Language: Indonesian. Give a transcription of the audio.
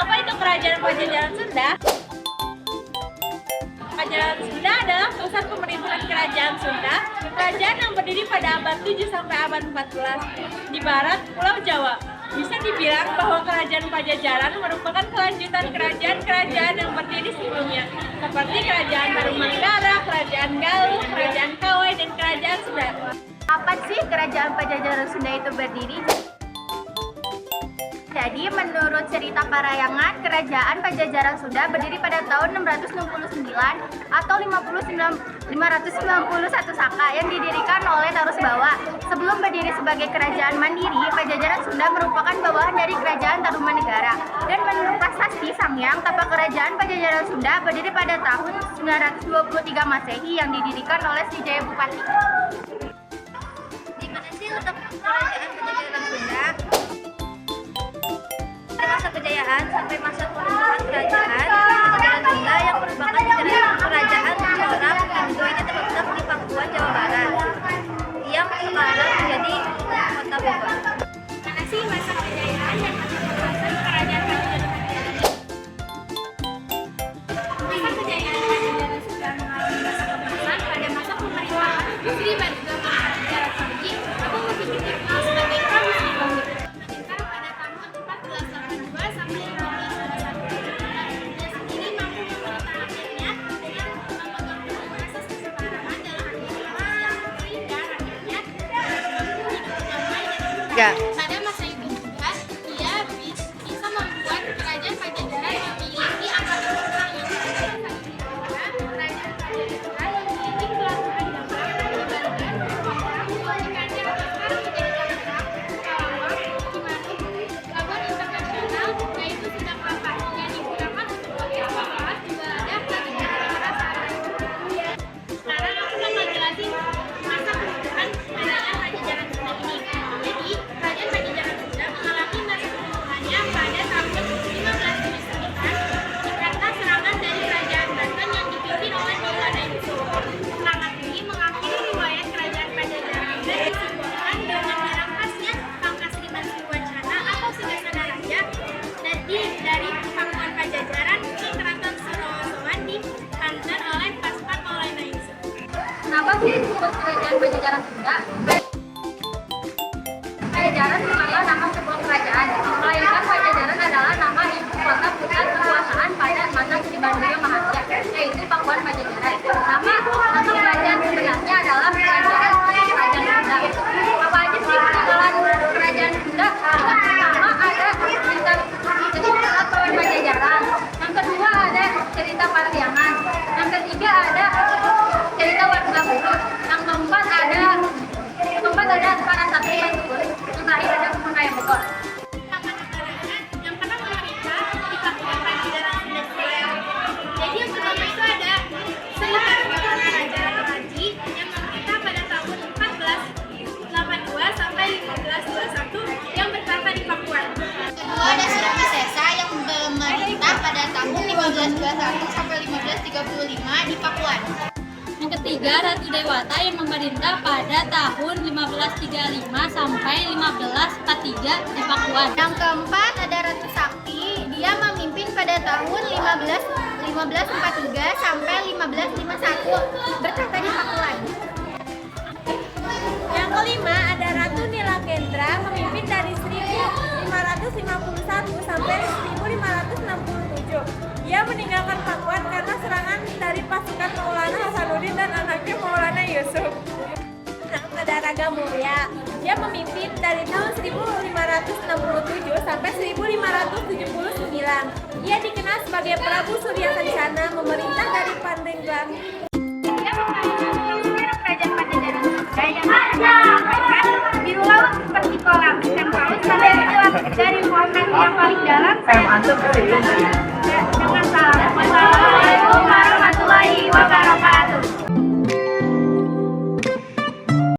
Apa itu Kerajaan Pajajaran Sunda? Kerajaan Sunda adalah pusat pemerintahan Kerajaan Sunda, kerajaan yang berdiri pada abad 7 sampai abad 14 di barat Pulau Jawa. Bisa dibilang bahwa Kerajaan Pajajaran merupakan kelanjutan kerajaan-kerajaan yang berdiri sebelumnya, seperti Kerajaan Tarumanegara, Kerajaan Galuh, Kerajaan Kawai, dan Kerajaan Sunda. Kapan sih Kerajaan Pajajaran Sunda itu berdiri? Jadi, menurut cerita parayangan, Kerajaan Pajajaran Sunda berdiri pada tahun 669 atau 591 Saka yang didirikan oleh Tarusbawa. Sebelum berdiri sebagai kerajaan mandiri, Pajajaran Sunda merupakan bawahan dari Kerajaan Tarumanegara. Dan menurut prasasti Sangyang, tapak Kerajaan Pajajaran Sunda berdiri pada tahun 923 Masehi yang didirikan oleh Srijaya Bupati. Di mana sih letak Kerajaan Pajajaran Sunda? Masa kejayaan sampai masa pemerintahan Kerajaan Sunda yang merupakan kerajaan orang yang dulunya terletak di Papua, Jawa Barat, yang sekarang menjadi kota Bogor. Mana sih masa kejayaan yang Kerajaan Pajajaran? Masa kejayaan Pajajaran Sunda mengalami masa kemasan pada masa pemerintahan Sri Baduga Pajajaran Sudi atau lebih dikenal sebagai Prabu Siliwangi. Pada masa itu juga, ia bisa membuat Kerajaan Pajajaran memiliki angkatan perang yang besar. Kerajaan Pajajaran memiliki pelabuhan yang besar di Banten, memiliki pasar menjadi Tangerang, Karawang, Cimanuk, pelabuhan internasional yaitu Sunda Kelapa yang digunakan untuk beberapa kelas juga ada Pajajaran Saran. Sekarang aku akan menjelaskan masa kemudian Kerajaan Pajajaran Sunda ini. Jadi, Kerajaan Pajajaran Sunda mengalami masa kemundurannya pada tahun 1579 karena serangan dari Kerajaan Banten yang dipimpin oleh Maulana Yusuf. Serangan ini mengakhiri riwayat Kerajaan Pajajaran dan disimbolkan dengan barang khasnya pangkas liman Sriwacana atau Sigasana Raja dari Pakuan Pajajaran ke Keraton Surawosoan dihantar oleh pasukan Maulana Yusuf. Kenapa sih disebut Kerajaan Pajajaran Sunda? Pajajaran bukanlah nama sebuah kerajaan, melainkan Pajajaran adalah nama ibu kota pusat kekuasaan pada masa Sri Baduga Maharja, yaitu Pakuan Pajajaran. Nama kerajaan sebenarnya adalah Kerajaan Sunda. Apa aja sih peninggalan Kerajaan Sunda? Yang pertama ada cerita Pakuan Pajajaran, yang kedua ada cerita Parahyangan, yang ketiga ada cerita warga Bogor, yang keempat ada para satria yang terakhir ada Kumanaya Bogor. Yang pernah memerintah di Pakuan Pajajaran Sunda. Jadi yang pertama itu ada Sri Baduga Raja Haji yang memerintah pada tahun 1482 sampai 1521 yang bertahta di Pakuan. Kedua ada Sri Sesa yang memerintah pada tahun 1521 sampai 1535 di Pakuan. Yang ketiga, Ratu Dewata yang memerintah pada tahun 1535 sampai 1543 di Pakuan. Yang keempat ada Ratu Sakti, dia memimpin pada tahun 1543 sampai 1551 bertahta di Pakuan. Yang kelima ada Ratu Nilakendra memimpin dari 1551 sampai 1567. Dia meninggalkan Pakuan karena serangan dari pasukan Maulana Hasanuddin dan anaknya Maulana Yusuf. Ada Raga Mulya, dia memimpin dari tahun 1567 sampai 1579. Ia dikenal sebagai Prabu Surya Kencana, memerintah dari Pandeglang. Dia memperkenalkan Kerajaan Pajajaran Sunda yang biru laut seperti kolam, ikan paus pada dari warna yang paling dalam